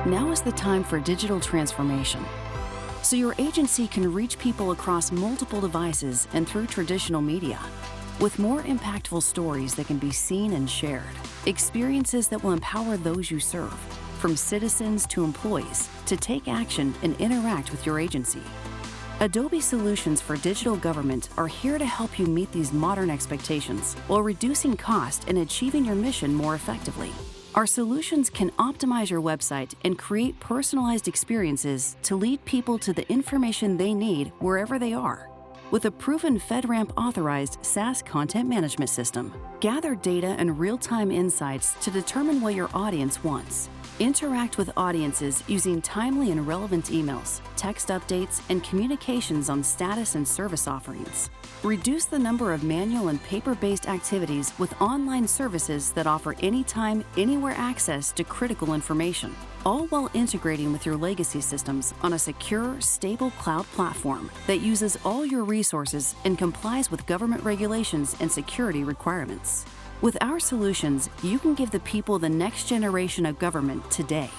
Now is the time for digital transformation, so your agency can reach people across multiple devices and through traditional media. With more impactful stories that can be seen and shared, experiences that will empower those you serve, from citizens to employees, to take action and interact with your agency. Adobe solutions for digital government are here to help you meet these modern expectations while reducing cost and achieving your mission more effectively. Our solutions can optimize your website and create personalized experiences to lead people to the information they need wherever they are. With a proven FedRAMP authorized SaaS content management system, gather data and real-time insights to determine what your audience wants. Interact with audiences using timely and relevant emails, text updates, and communications on status and service offerings. Reduce the number of manual and paper-based activities with online services that offer anytime, anywhere access to critical information, all while integrating with your legacy systems on a secure, stable cloud platform that uses all your resources and complies with government regulations and security requirements. With our solutions, you can give the people the next generation of government today.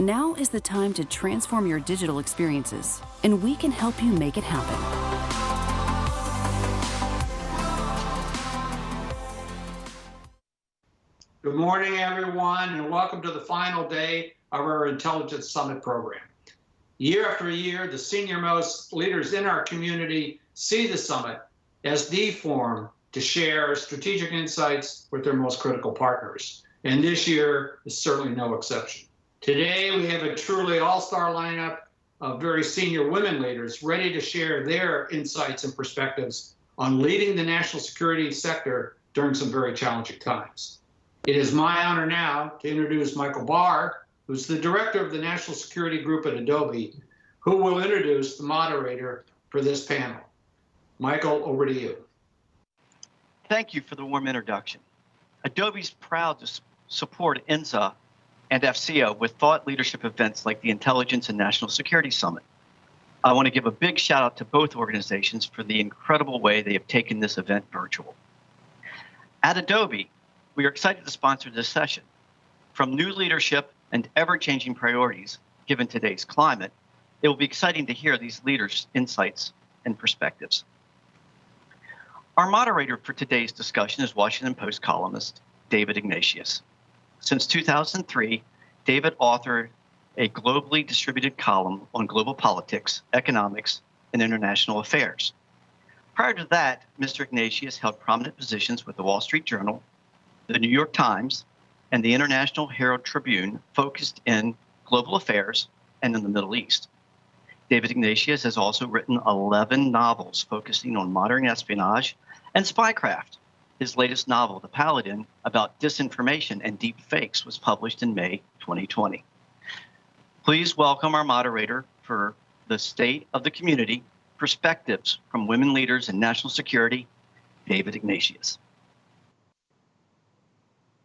Now is the time to transform your digital experiences, and we can help you make it happen. Good morning, everyone, and welcome to the final day of our Intelligence Summit program. Year after year, the senior-most leaders in our community see the summit as the forum to share strategic insights with their most critical partners. And this year is certainly no exception. Today, we have a truly all-star lineup of very senior women leaders ready to share their insights and perspectives on leading the national security sector during some very challenging times. It is my honor now to introduce Michael Barr, who's the director of the National Security Group at Adobe, who will introduce the moderator for this panel. Michael, over to you. Thank you for the warm introduction. Adobe's proud to support INSA and AFCEA with thought leadership events like the Intelligence and National Security Summit. I want to give a big shout out to both organizations for the incredible way they have taken this event virtual. At Adobe, we are excited to sponsor this session. From new leadership and ever-changing priorities, given today's climate, it will be exciting to hear these leaders' insights and perspectives. Our moderator for today's discussion is Washington Post columnist DeEtte Ignatius. Since 2003, DeEtte authored a globally distributed column on global politics, economics, and international affairs. Prior to that, Mr. Ignatius held prominent positions with the Wall Street Journal, the New York Times, and the International Herald Tribune, focused in global affairs and in the Middle East. DeEtte Ignatius has also written 11 novels focusing on modern espionage and spycraft. His latest novel, The Paladin, about disinformation and deep fakes, was published in May 2020. Please welcome our moderator for the State of the Community, Perspectives from Women Leaders in National Security, DeEtte Ignatius.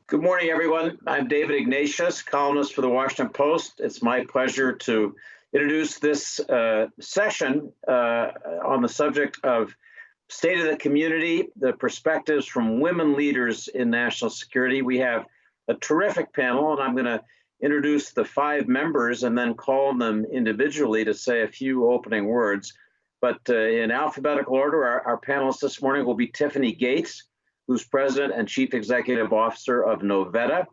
Good morning, everyone. I'm DeEtte Ignatius, columnist for the Washington Post. It's my pleasure to introduce this session on the subject of State of the Community, the perspectives from women leaders in national security. We have a terrific panel, and I'm going to introduce the 5 members and then call on them individually to say a few opening words. But in alphabetical order, our panelists this morning will be Tiffanny Gates, who's President and Chief Executive Officer of Novetta,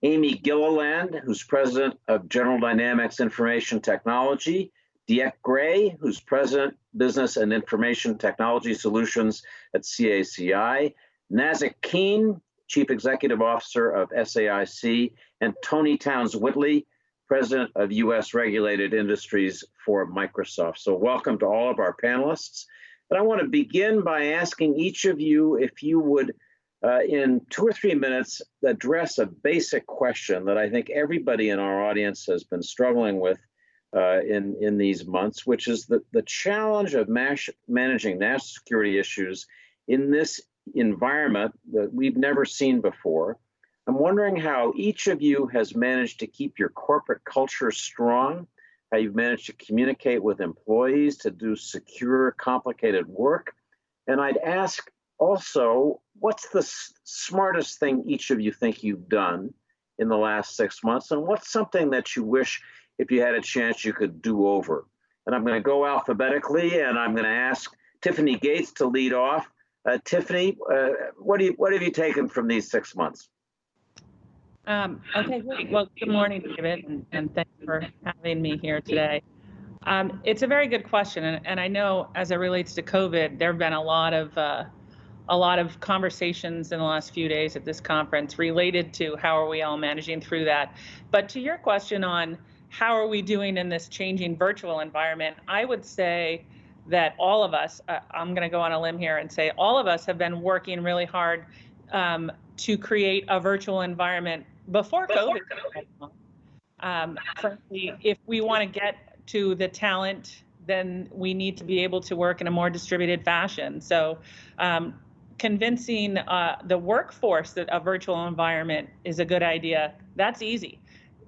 Amy Gilliland, who's President of General Dynamics Information Technology, DeEtte Gray, who's President, Business and Information Technology Solutions at CACI, Nazzic Keene, Chief Executive Officer of SAIC, and Toni Townes-Whitley, President of U.S. Regulated Industries for Microsoft. So welcome to all of our panelists. But I want to begin by asking each of you if you would, in 2 or 3 minutes, address a basic question that I think everybody in our audience has been struggling with in these months, which is the challenge of managing national security issues in this environment that we've never seen before. I'm wondering how each of you has managed to keep your corporate culture strong, how you've managed to communicate with employees to do secure, complicated work. And I'd ask also, what's the smartest thing each of you think you've done in the last 6 months? And what's something that you wish, if you had a chance, you could do over? And I'm going to go alphabetically, and I'm going to ask Tiffanny Gates to lead off. Tiffanny, what have you taken from these 6 months? Okay, great. Well, good morning, David, and thanks for having me here today. It's a very good question, and I know as it relates to COVID, there have been a lot of conversations in the last few days at this conference related to how are we all managing through that. But to your question on how are we doing in this changing virtual environment, I would say that all of us, I'm going to go on a limb here and say all of us have been working really hard to create a virtual environment before COVID. Frankly, if we want to get to the talent, then we need to be able to work in a more distributed fashion. So convincing the workforce that a virtual environment is a good idea, that's easy.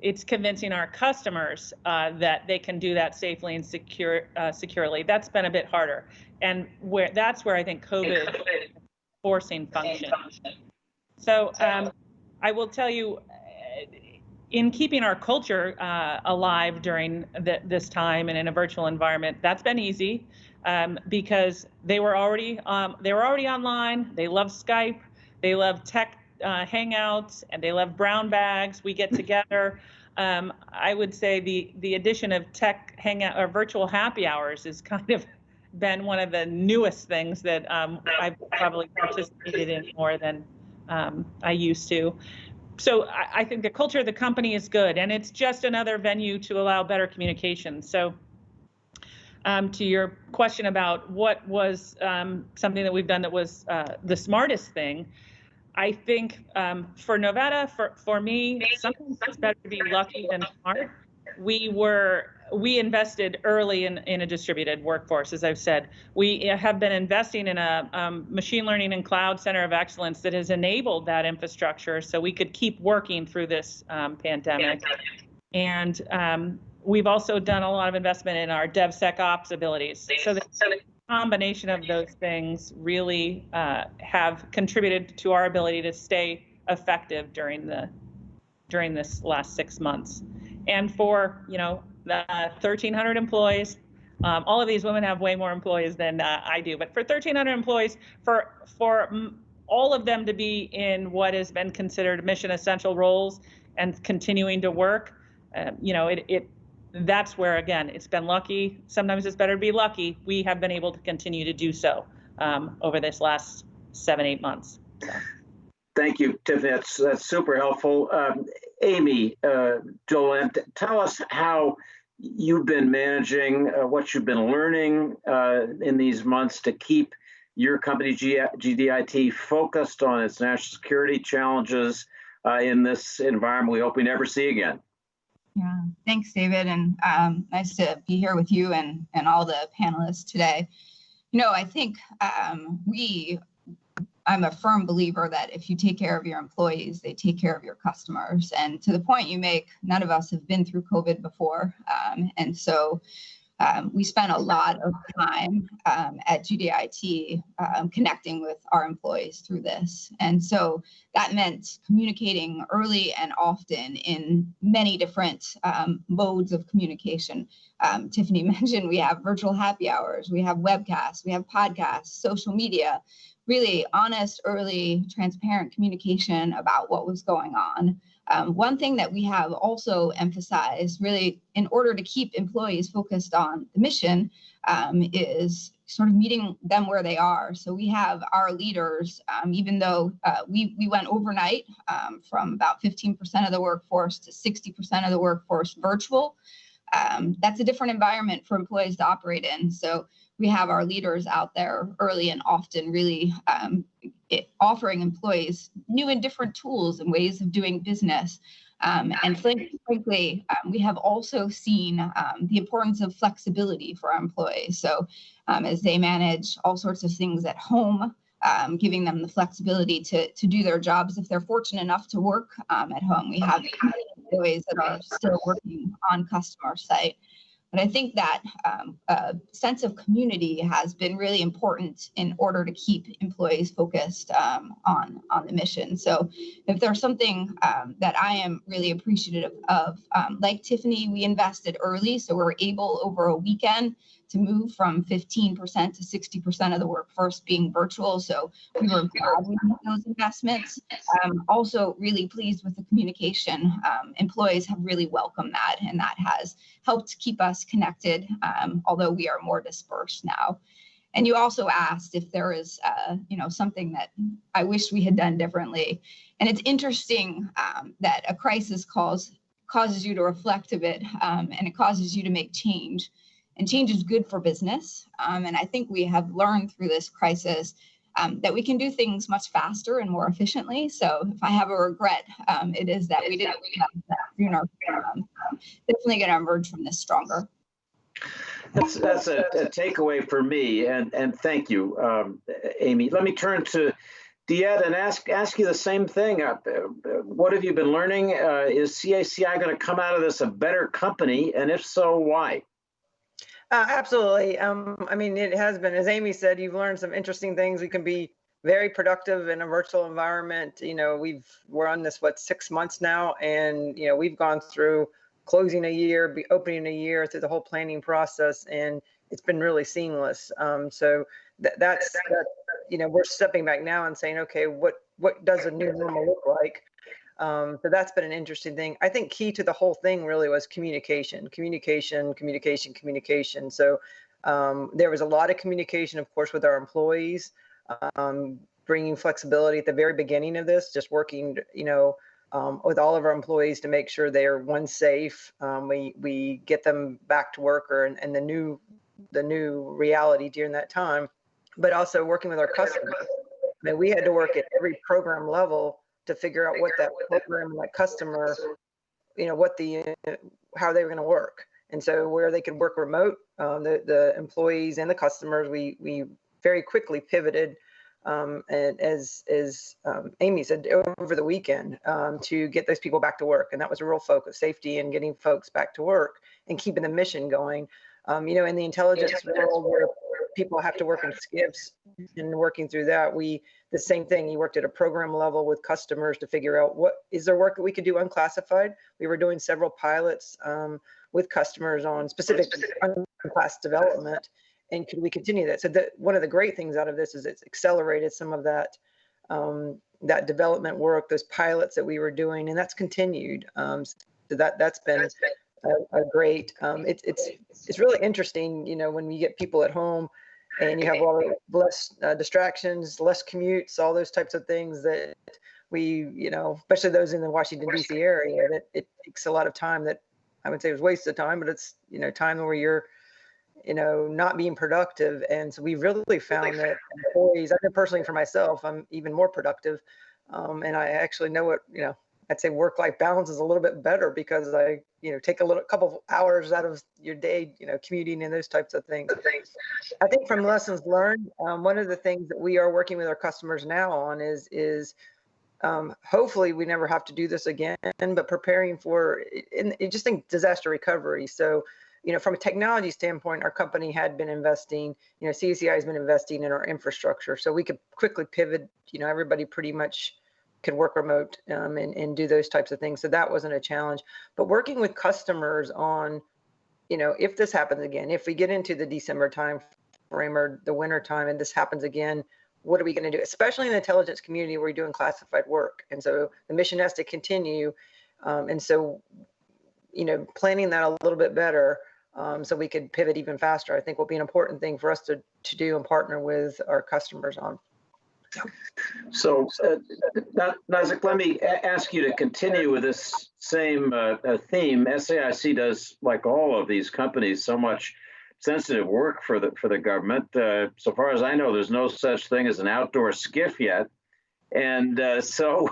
It's convincing our customers that they can do that safely and securely. That's been a bit harder. And that's where I think COVID is forcing function. So I will tell you, in keeping our culture alive during this time and in a virtual environment, that's been easy because they were already online. They love Skype. They love tech hangouts, and they love brown bags. We get together. I would say the addition of tech hangout or virtual happy hours has kind of been one of the newest things that I've probably participated in more than I used to. So I think the culture of the company is good, and it's just another venue to allow better communication. So to your question about what was something that we've done that was the smartest thing, I think for Novetta, for me, sometimes it's better to be lucky than smart. We invested early in a distributed workforce, as I've said. We have been investing in a machine learning and cloud center of excellence that has enabled that infrastructure so we could keep working through this pandemic. And we've also done a lot of investment in our DevSecOps abilities. So the combination of those things really have contributed to our ability to stay effective during this last 6 months. And for the 1,300 employees, all of these women have way more employees than I do, but for 1,300 employees, for all of them to be in what has been considered mission essential roles and continuing to work, that's where, again, it's been lucky. Sometimes it's better to be lucky. We have been able to continue to do so over this last 7-8 months. So. Thank you, Tiffany. That's super helpful. Amy, Gilliland, tell us how you've been managing, what you've been learning in these months to keep your company, GDIT, focused on its national security challenges in this environment we hope we never see again. Yeah, thanks, David, and nice to be here with you and all the panelists today. I think I'm a firm believer that if you take care of your employees, they take care of your customers. And to the point you make, none of us have been through COVID before. And so we spent a lot of time at GDIT connecting with our employees through this. And so that meant communicating early and often in many different modes of communication. Tiffanny mentioned we have virtual happy hours, we have webcasts, we have podcasts, social media, really honest, early, transparent communication about what was going on. One thing that we have also emphasized, really, in order to keep employees focused on the mission, is sort of meeting them where they are. So we have our leaders, even though we went overnight from about 15% of the workforce to 60% of the workforce virtual. That's a different environment for employees to operate in. So we have our leaders out there early and often really offering employees new and different tools and ways of doing business. And frankly, we have also seen the importance of flexibility for our employees. So as they manage all sorts of things at home, giving them the flexibility to do their jobs if they're fortunate enough to work at home. We have employees that are still working on customer site. But I think that sense of community has been really important in order to keep employees focused on the mission. So if there's something that I am really appreciative of, like Tiffanny, we invested early, so we're able over a weekend to move from 15% to 60% of the workforce being virtual. So we were glad we made those investments. Also really pleased with the communication. Employees have really welcomed that, and that has helped keep us connected, although we are more dispersed now. And you also asked if there is, something that I wish we had done differently. And it's interesting that a crisis causes you to reflect a bit, and it causes you to make change. And change is good for business. And I think we have learned through this crisis that we can do things much faster and more efficiently. So if I have a regret, it is that we didn't have that sooner. Definitely going to emerge from this stronger. That's a takeaway for me, and thank you, Amy. Let me turn to DeEtte and ask you the same thing. What have you been learning? Is CACI going to come out of this a better company, and if so, why? Absolutely. I mean, it has been, as Amy said, you've learned some interesting things. We can be very productive in a virtual environment. We're on this, 6 months now, and, we've gone through closing a year, opening a year, through the whole planning process, and it's been really seamless. So that's we're stepping back now and saying, okay, what does a new normal look like? So that's been an interesting thing. I think key to the whole thing really was communication. So there was a lot of communication, of course, with our employees, bringing flexibility at the very beginning of this, just working, with all of our employees to make sure they're safe. We get them back to work and the new reality during that time, but also working with our customers. I mean, we had to work at every program level to figure out what that program and that customer, how they were going to work. And so where they could work remote, the employees and the customers, we very quickly pivoted, and as Amy said, over the weekend, to get those people back to work. And that was a real focus, safety and getting folks back to work and keeping the mission going. In the intelligence world where people have to work in skips and working through that, the same thing, you worked at a program level with customers to figure out what is there work that we could do unclassified. We were doing several pilots with customers on specific unclass development, and could we continue that? So one of the great things out of this is it's accelerated some of that that development work, those pilots that we were doing, and that's continued. So that's been a great. It's really interesting, when we get people at home and you have a lot of less distractions, less commutes, all those types of things that we, especially those in the Washington, D.C. area, that it takes a lot of time that I would say was wasted time, but it's, time where you're, not being productive. And so we really found that employees, I know personally for myself, I'm even more productive. And I actually know what, I'd say work-life balance is a little bit better because I, take a couple of hours out of your day, commuting and those types of things. I think from lessons learned, one of the things that we are working with our customers now on is hopefully we never have to do this again, but preparing for, just think disaster recovery. So, from a technology standpoint, our company had been investing, CACI has been investing in our infrastructure so we could quickly pivot, everybody pretty much could work remote and do those types of things. So that wasn't a challenge. But working with customers on, if this happens again, if we get into the December time frame or the winter time and this happens again, what are we going to do? Especially in the intelligence community where we're doing classified work. And so the mission has to continue. And so, planning that a little bit better so we could pivot even faster, I think will be an important thing for us to do and partner with our customers on. So, Nazzic, let me ask you to continue with this same theme. SAIC does, like all of these companies, so much sensitive work for the government. So far as I know, there's no such thing as an outdoor skiff yet. And so,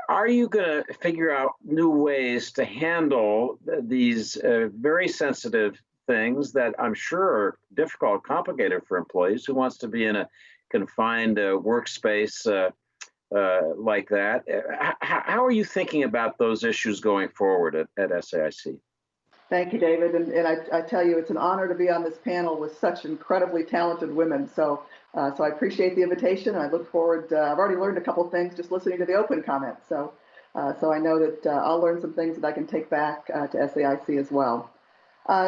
are you going to figure out new ways to handle these very sensitive things that I'm sure are difficult, complicated for employees who wants to be in a confined workspace like that? How are you thinking about those issues going forward at SAIC? Thank you, David. And I tell you, it's an honor to be on this panel with such incredibly talented women. So I appreciate the invitation, and I look forward. I've already learned a couple of things just listening to the open comments. So I know that I'll learn some things that I can take back to SAIC as well.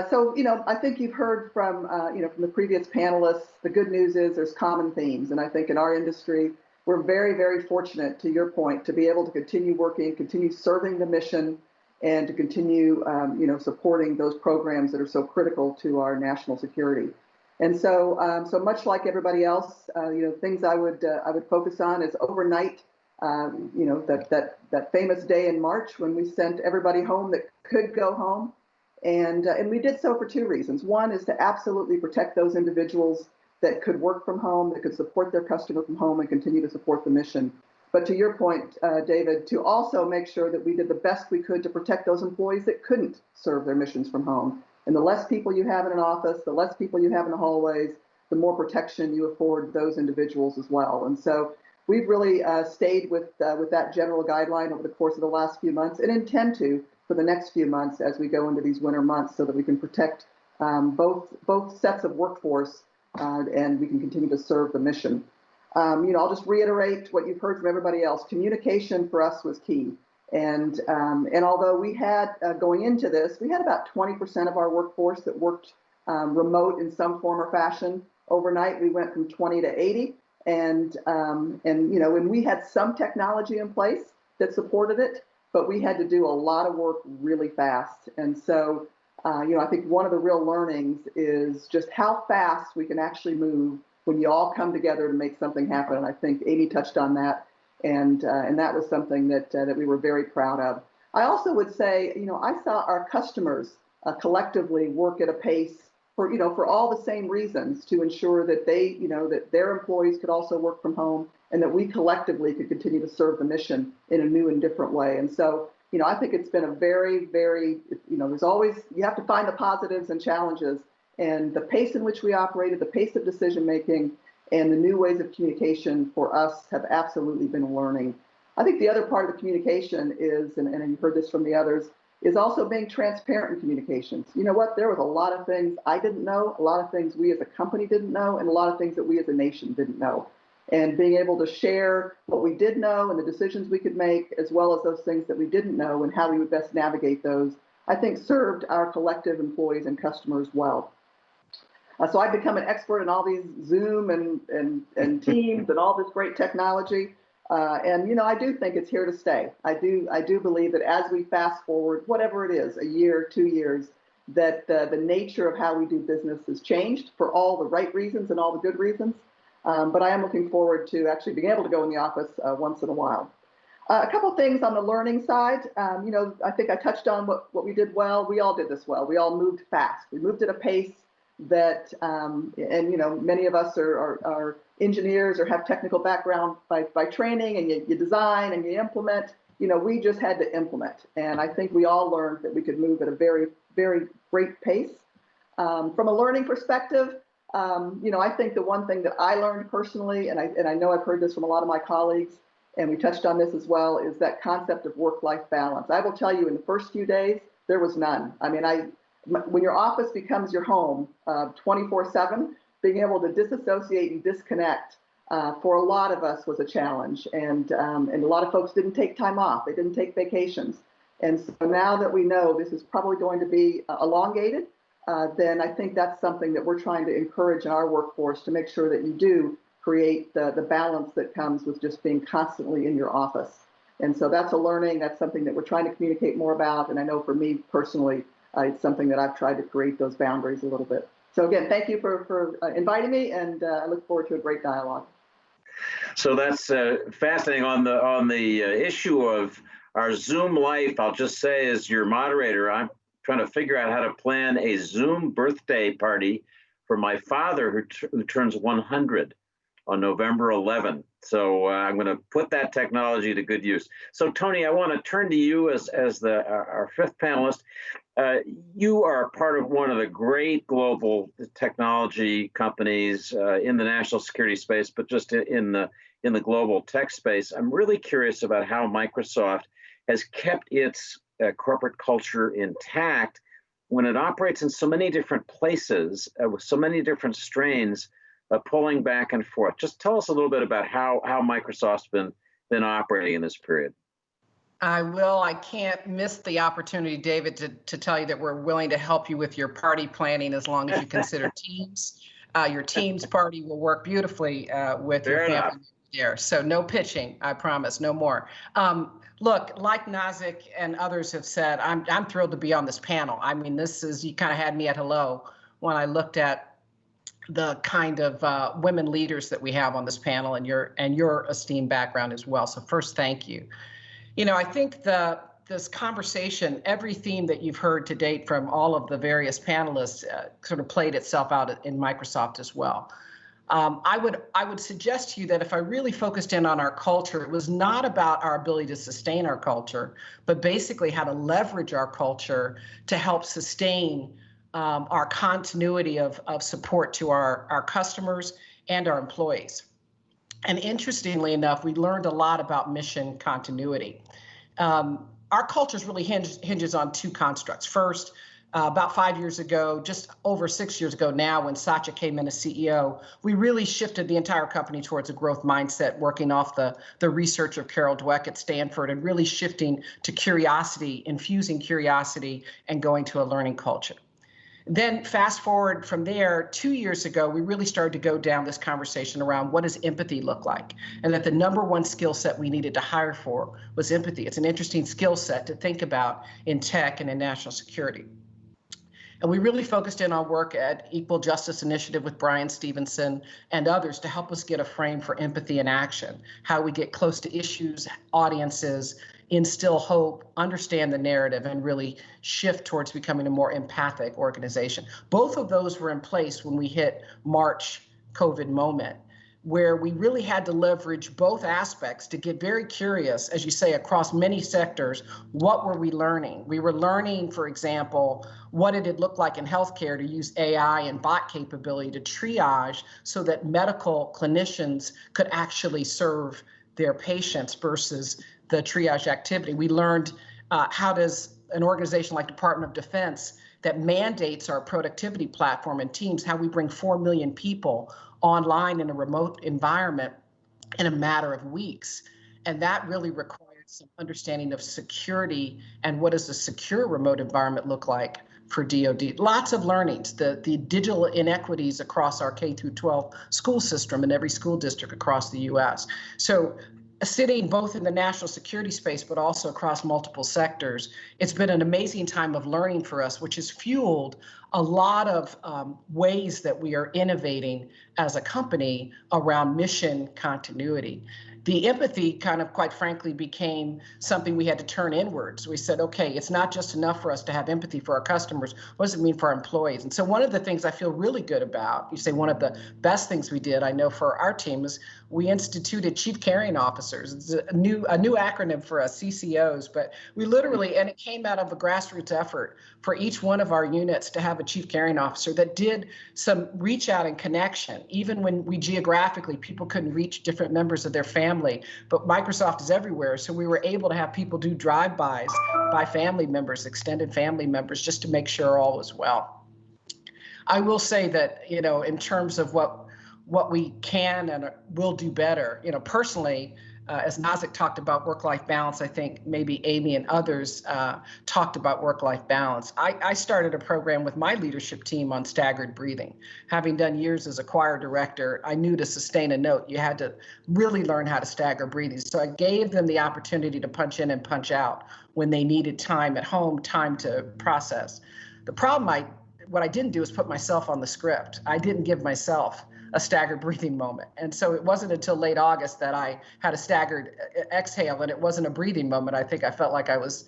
So, I think you've heard from, from the previous panelists, the good news is there's common themes. And I think in our industry, we're very, very fortunate, to your point, to be able to continue working, continue serving the mission, and to continue, supporting those programs that are so critical to our national security. And so, so much like everybody else, things I would focus on is overnight. That famous day in March when we sent everybody home that could go home, and we did so for two reasons. One is to absolutely protect those individuals that could work from home, that could support their customer from home, and continue to support the mission. But to your point, David, to also make sure that we did the best we could to protect those employees that couldn't serve their missions from home. And the less people you have in an office, the less people you have in the hallways, the more protection you afford those individuals as well. And so we've really stayed with that general guideline over the course of the last few months, and intend to for the next few months as we go into these winter months, so that we can protect both sets of workforce and we can continue to serve the mission. I'll just reiterate what you've heard from everybody else. Communication for us was key. And although we had, going into this, we had about 20% of our workforce that worked remote in some form or fashion. Overnight, we went from 20 to 80. And we had some technology in place that supported it, but we had to do a lot of work really fast. And so, I think one of the real learnings is just how fast we can actually move when you all come together to make something happen. And I think Amy touched on that, and that was something that we were very proud of. I also would say, I saw our customers collectively work at a pace for all the same reasons, to ensure that they, that their employees could also work from home, and that we collectively could continue to serve the mission in a new and different way. And so, I think it's been a very, very, there's always, you have to find the positives and challenges. And the pace in which we operated, the pace of decision making, and the new ways of communication for us have absolutely been a learning. I think the other part of the communication is, and you've heard this from the others, is also being transparent in communications. You know what? There was a lot of things I didn't know, a lot of things we as a company didn't know, and a lot of things that we as a nation didn't know. And being able to share what we did know and the decisions we could make, as well as those things that we didn't know and how we would best navigate those, I think served our collective employees and customers well. So I've become an expert in all these Zoom and Teams and all this great technology. And I do think it's here to stay. I do believe that as we fast forward, whatever it is, a year, 2 years, that the nature of how we do business has changed for all the right reasons and all the good reasons. But I am looking forward to actually being able to go in the office once in a while. A couple things on the learning side. I think I touched on what we did well. We all did this well. We all moved fast. We moved at a pace that, many of us are engineers or have technical background by training, and you design and you implement. We just had to implement. And I think we all learned that we could move at a very, very great pace. From a learning perspective, I think the one thing that I learned personally, and I know I've heard this from a lot of my colleagues, and we touched on this as well, is that concept of work-life balance. I will tell you, in the first few days, there was none. I mean, when your office becomes your home 24/7, being able to disassociate and disconnect for a lot of us was a challenge. And a lot of folks didn't take time off. They didn't take vacations. And so now that we know this is probably going to be elongated, then I think that's something that we're trying to encourage in our workforce, to make sure that you do create the balance that comes with just being constantly in your office. And so that's a learning. That's something that we're trying to communicate more about. And I know for me personally, it's something that I've tried to create those boundaries a little bit. So again, thank you for inviting me, and I look forward to a great dialogue. So that's fascinating. On the issue of our Zoom life, I'll just say, as your moderator, I'm trying to figure out how to plan a Zoom birthday party for my father, who turns 100 on November 11th. So I'm going to put that technology to good use. So Toni, I want to turn to you as our fifth panelist. You are part of one of the great global technology companies in the national security space, but just in the global tech space. I'm really curious about how Microsoft has kept its corporate culture intact when it operates in so many different places with so many different strains pulling back and forth. Just tell us a little bit about how Microsoft's been operating in this period. I will. I can't miss the opportunity, David, to tell you that we're willing to help you with your party planning as long as you consider Teams. Your Teams party will work beautifully with your family there. So no pitching, I promise, no more. Look, like Nazzic and others have said, I'm thrilled to be on this panel. I mean, you kind of had me at hello when I looked at the kind of women leaders that we have on this panel and your esteemed background as well. So first, thank you. You know, I think this conversation, every theme that you've heard to date from all of the various panelists sort of played itself out in Microsoft as well. I would suggest to you that if I really focused in on our culture, it was not about our ability to sustain our culture, but basically how to leverage our culture to help sustain our continuity of support to our customers and our employees. And interestingly enough, we learned a lot about mission continuity. Our culture really hinges on two constructs. First, about 5 years ago, just over 6 years ago now, when Satya came in as CEO, we really shifted the entire company towards a growth mindset, working off the research of Carol Dweck at Stanford and really shifting to curiosity, infusing curiosity and going to a learning culture. Then fast forward from there, 2 years ago, we really started to go down this conversation around what does empathy look like? And that the number one skill set we needed to hire for was empathy. It's an interesting skill set to think about in tech and in national security. And we really focused in on work at Equal Justice Initiative with Brian Stevenson and others to help us get a frame for empathy in action, how we get close to issues, audiences, instill hope, understand the narrative, and really shift towards becoming a more empathic organization. Both of those were in place when we hit March COVID moment, where we really had to leverage both aspects to get very curious, as you say, across many sectors. What were we learning? We were learning, for example, what did it look like in healthcare to use AI and bot capability to triage so that medical clinicians could actually serve their patients versus the triage activity. We learned how does an organization like Department of Defense that mandates our productivity platform and Teams, how we bring 4 million people online in a remote environment in a matter of weeks. And that really required some understanding of security and what does a secure remote environment look like for DoD. Lots of learnings, the digital inequities across our K through 12 school system in every school district across the US. So sitting both in the national security space, but also across multiple sectors, it's been an amazing time of learning for us, which has fueled a lot of ways that we are innovating as a company around mission continuity. The empathy kind of, quite frankly, became something we had to turn inwards. We said, okay, it's not just enough for us to have empathy for our customers. What does it mean for our employees? And so one of the things I feel really good about, you say one of the best things we did, I know for our team, is we instituted chief caring officers. It's a new acronym for us, CCOs, but we literally, and it came out of a grassroots effort for each one of our units to have a chief caring officer that did some reach out and connection, even when we geographically, people couldn't reach different members of their family, but Microsoft is everywhere. So we were able to have people do drive-bys by family members, extended family members, just to make sure all was well. I will say that, you know, in terms of what we can and will do better, you know, personally, as Nazzic talked about work-life balance, I think maybe Amy and others talked about work-life balance. I started a program with my leadership team on staggered breathing. Having done years as a choir director, I knew to sustain a note, you had to really learn how to stagger breathing. So I gave them the opportunity to punch in and punch out when they needed time at home, time to process. The problem, what I didn't do is put myself on the script. I didn't give myself a staggered breathing moment. And so it wasn't until late August that I had a staggered exhale, and it wasn't a breathing moment. I think I felt like I was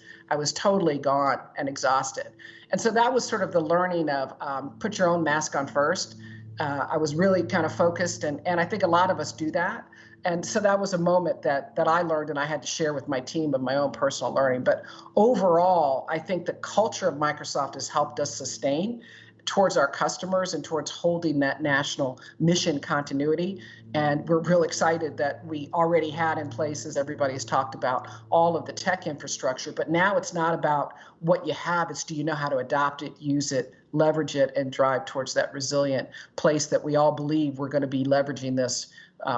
totally gone and exhausted. And so that was sort of the learning of put your own mask on first. I was really kind of focused, and I think a lot of us do that. And so that was a moment that I learned and I had to share with my team of my own personal learning. But overall, I think the culture of Microsoft has helped us sustain towards our customers and towards holding that national mission continuity. And we're real excited that we already had in place, as everybody's talked about, all of the tech infrastructure. But now it's not about what you have, it's do you know how to adopt it, use it, leverage it, and drive towards that resilient place that we all believe we're going to be leveraging this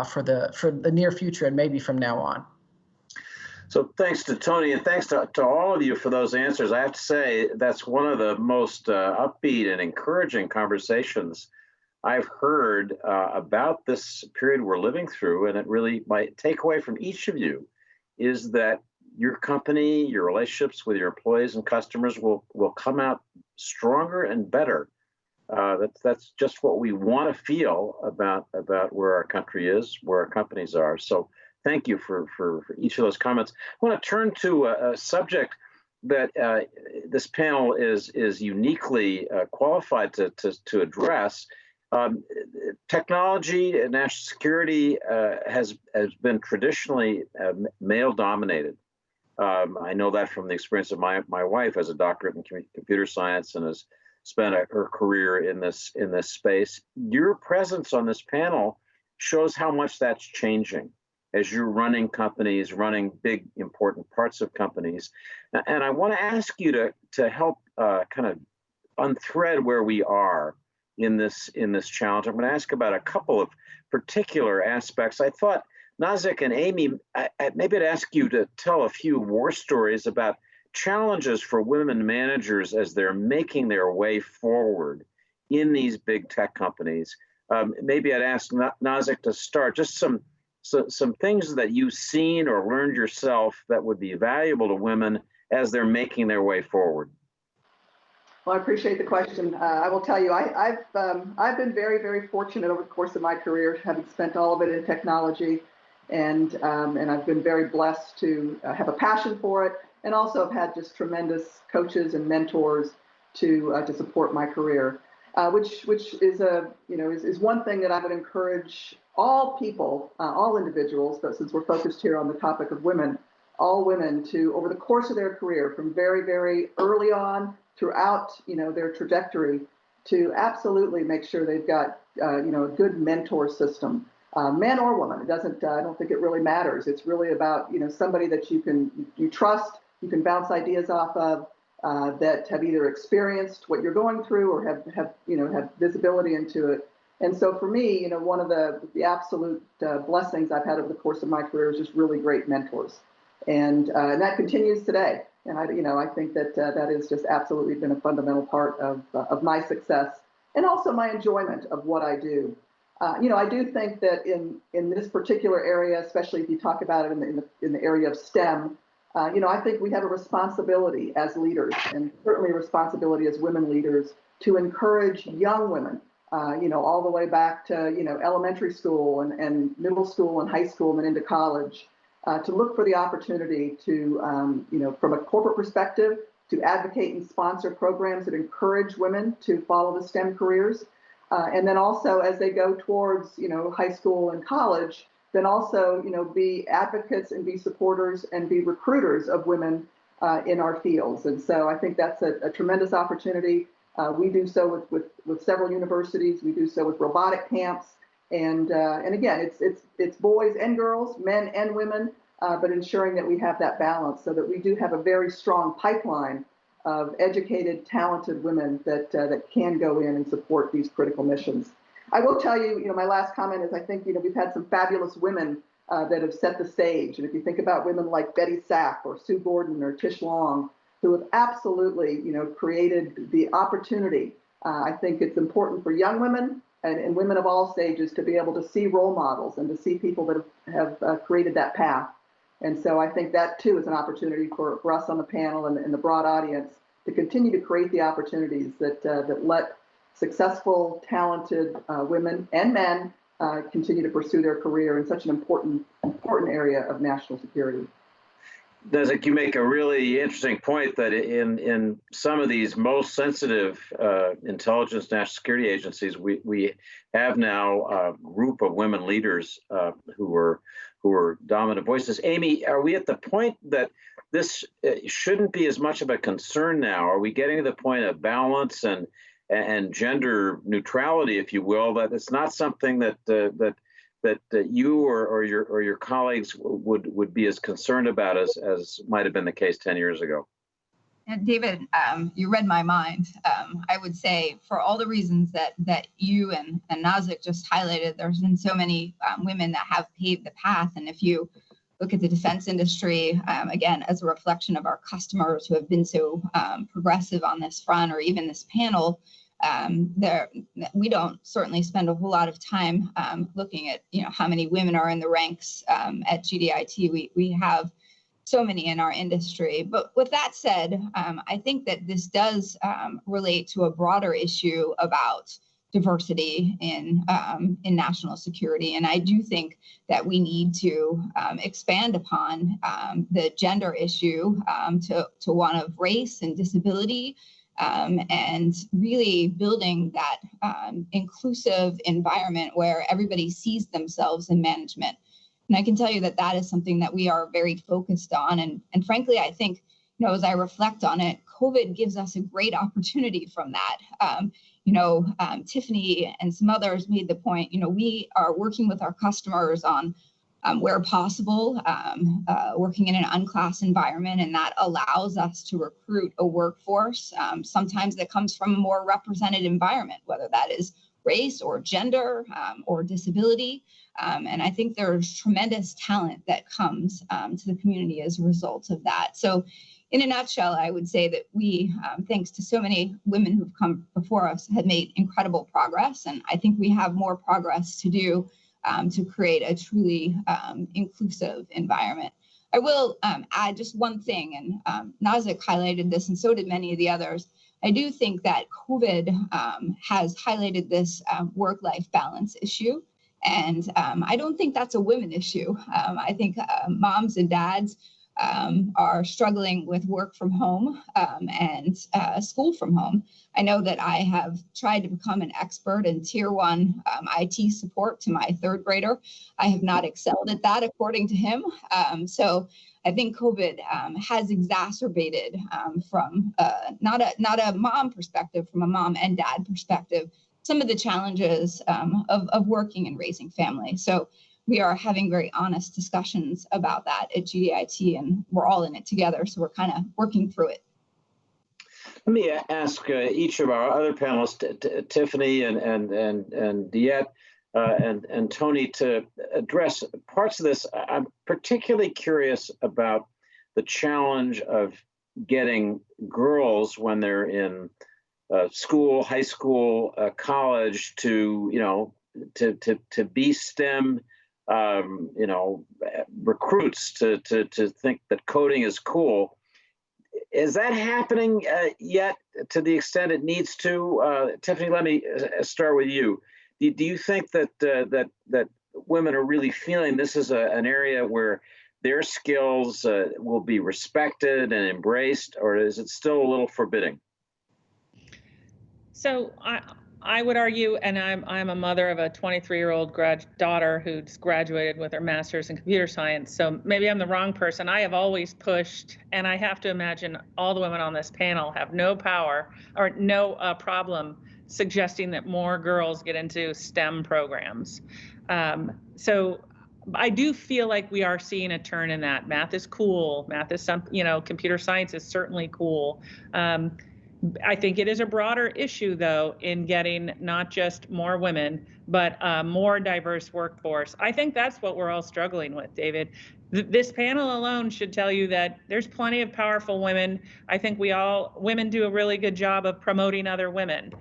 for the near future and maybe from now on. So thanks to Toni, and thanks to all of you for those answers. I have to say that's one of the most upbeat and encouraging conversations I've heard about this period we're living through. And it really, my takeaway from each of you is that your company, your relationships with your employees and customers will come out stronger and better. That's just what we want to feel about where our country is, where our companies are. So thank you for each of those comments. I want to turn to a subject that this panel is uniquely qualified to address. Technology and national security has been traditionally male-dominated. I know that from the experience of my wife as a doctorate in computer science and has spent her career in this space. Your presence on this panel shows how much that's changing as you're running companies, running big, important parts of companies. And I want to ask you to help kind of unthread where we are in this challenge. I'm going to ask about a couple of particular aspects. I thought, Nazzic and Amy, maybe I'd ask you to tell a few war stories about challenges for women managers as they're making their way forward in these big tech companies. Maybe I'd ask Nazzic to start, just some things that you've seen or learned yourself that would be valuable to women as they're making their way forward. Well, I appreciate the question. I will tell you, I've been very, very fortunate over the course of my career, having spent all of it in technology, and I've been very blessed to have a passion for it, and also have had just tremendous coaches and mentors to support my career, which is is one thing that I would encourage all people, all individuals, but since we're focused here on the topic of women, all women to, over the course of their career, from very, very early on throughout their trajectory, to absolutely make sure they've got a good mentor system, man or woman. It doesn't. I don't think it really matters. It's really about somebody that you trust, you can bounce ideas off of, that have either experienced what you're going through or have visibility into it. And so for me, one of the absolute blessings I've had over the course of my career is just really great mentors, and that continues today. And I think that that has just absolutely been a fundamental part of my success and also my enjoyment of what I do. I do think that in this particular area, especially if you talk about it in the area of STEM, I think we have a responsibility as leaders, and certainly a responsibility as women leaders, to encourage young women, all the way back to elementary school and middle school and high school and then into college, to look for the opportunity to, from a corporate perspective, to advocate and sponsor programs that encourage women to follow the STEM careers. And then also as they go towards, high school and college, then also, be advocates and be supporters and be recruiters of women in our fields. And so I think that's a tremendous opportunity. We do so with several universities. We do so with robotic camps. And again, it's boys and girls, men and women, but ensuring that we have that balance so that we do have a very strong pipeline of educated, talented women that can go in and support these critical missions. I will tell you, my last comment is I think, we've had some fabulous women that have set the stage. And if you think about women like Betty Sack or Sue Gordon or Tish Long, who have absolutely, created the opportunity. I think it's important for young women and women of all stages to be able to see role models and to see people that have created that path. And so I think that too is an opportunity for us on the panel and the broad audience to continue to create the opportunities that let successful, talented women and men continue to pursue their career in such an important area of national security. Nazzic, you make a really interesting point that in some of these most sensitive intelligence national security agencies, we have now a group of women leaders who are dominant voices. Amy, are we at the point that this shouldn't be as much of a concern now? Are we getting to the point of balance and and gender neutrality, if you will, that it's not something that you or your colleagues would be as concerned about as might have been the case 10 years ago. And David, you read my mind. I would say for all the reasons that you and Nazzic just highlighted, there's been so many women that have paved the path. And if you look at the defense industry, again, as a reflection of our customers who have been so progressive on this front, or even this panel, we don't certainly spend a whole lot of time looking at how many women are in the ranks at GDIT. We have so many in our industry. But with that said, I think that this does relate to a broader issue about diversity in national security. And I do think that we need to expand upon the gender issue to one of race and disability, and really building that inclusive environment where everybody sees themselves in management. And I can tell you that that is something that we are very focused on. And frankly, I think, as I reflect on it, COVID gives us a great opportunity from that. Tiffanny and some others made the point, we are working with our customers on where possible, working in an unclass environment, and that allows us to recruit a workforce, sometimes that comes from a more represented environment, whether that is race or gender or disability. And I think there's tremendous talent that comes to the community as a result of that. So in a nutshell, I would say that we, thanks to so many women who've come before us, have made incredible progress. And I think we have more progress to do to create a truly inclusive environment. I will add just one thing, and Nazzic highlighted this, and so did many of the others. I do think that COVID has highlighted this work-life balance issue. And I don't think that's a women issue. I think moms and dads are struggling with work from home and school from home. I know that I have tried to become an expert in tier 1 IT support to my 3rd grader. I have not excelled at that, according to him. So I think COVID has exacerbated from not a mom perspective, from a mom and dad perspective, some of the challenges of working and raising families. So we are having very honest discussions about that at GDIT, and we're all in it together. So we're kind of working through it. Let me ask each of our other panelists, Tiffanny and DeEtte and Toni, to address parts of this. I'm particularly curious about the challenge of getting girls when they're in school, high school, college, to be STEM, recruits to think that coding is cool. Is that happening yet to the extent it needs to? Tiffanny, let me start with you. Do you think that women are really feeling this is an area where their skills will be respected and embraced, or is it still a little forbidding? So I would argue, and I'm a mother of a 23-year-old daughter who's graduated with her master's in computer science. So maybe I'm the wrong person. I have always pushed, and I have to imagine all the women on this panel have no power or no problem suggesting that more girls get into STEM programs. So I do feel like we are seeing a turn in that. Math is cool. Math is computer science is certainly cool. I think it is a broader issue, though, in getting not just more women, but a more diverse workforce. I think that's what we're all struggling with, David. This panel alone should tell you that there's plenty of powerful women. I think women do a really good job of promoting other women.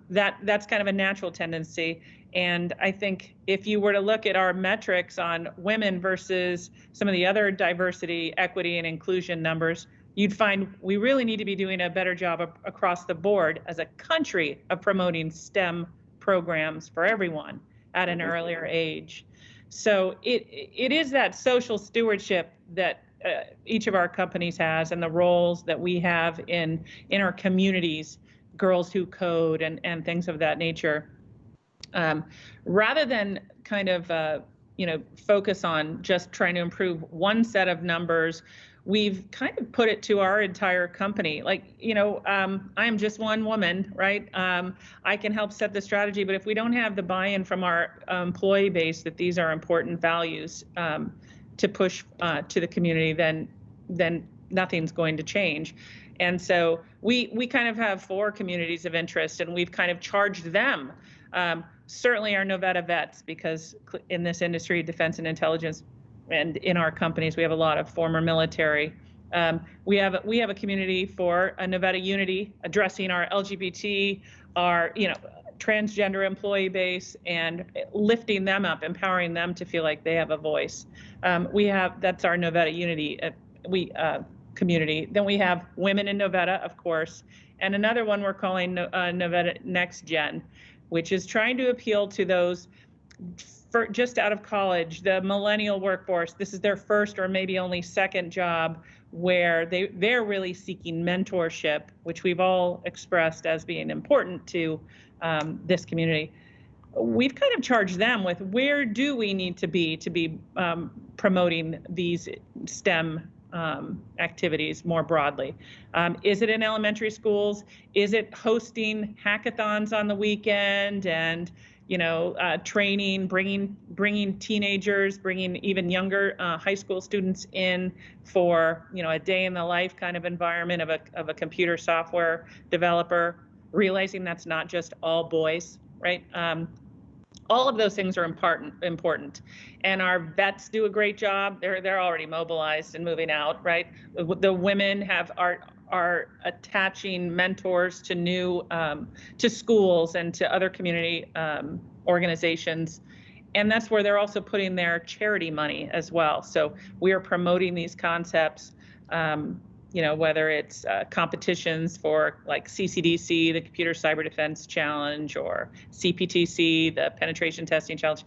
That's kind of a natural tendency. And I think if you were to look at our metrics on women versus some of the other diversity, equity, and inclusion numbers, you'd find we really need to be doing a better job across the board as a country of promoting STEM programs for everyone at an earlier age. So it is that social stewardship that each of our companies has, and the roles that we have in our communities, girls who code and things of that nature. Rather than kind of focus on just trying to improve one set of numbers, we've kind of put it to our entire company. Like, I am just one woman, right? I can help set the strategy, but if we don't have the buy-in from our employee base that these are important values to push to the community, then nothing's going to change. And so we kind of have 4 communities of interest, and we've kind of charged them. Certainly our Novetta vets, because in this industry, defense and intelligence, and in our companies, we have a lot of former military. We have a community for a Novetta Unity, addressing our LGBT, our transgender employee base, and lifting them up, empowering them to feel like they have a voice. That's our Novetta Unity community. Then we have women in Novetta, of course, and another one we're calling Novetta Next Gen, which is trying to appeal to those just out of college, the millennial workforce. This is their first or maybe only second job, where they're really seeking mentorship, which we've all expressed as being important to this community. We've kind of charged them with, where do we need to be promoting these STEM activities more broadly? Is it in elementary schools? Is it hosting hackathons on the weekend and training, bringing teenagers, bringing even younger high school students in for a day in the life kind of environment of a computer software developer, realizing that's not just all boys, right? All of those things are important, and our vets do a great job. They're already mobilized and moving out, right? The women are attaching mentors to new to schools and to other community organizations, and that's where they're also putting their charity money as well. So we are promoting these concepts. Whether it's competitions for like CCDC, the Computer Cyber Defense Challenge, or CPTC, the Penetration Testing Challenge,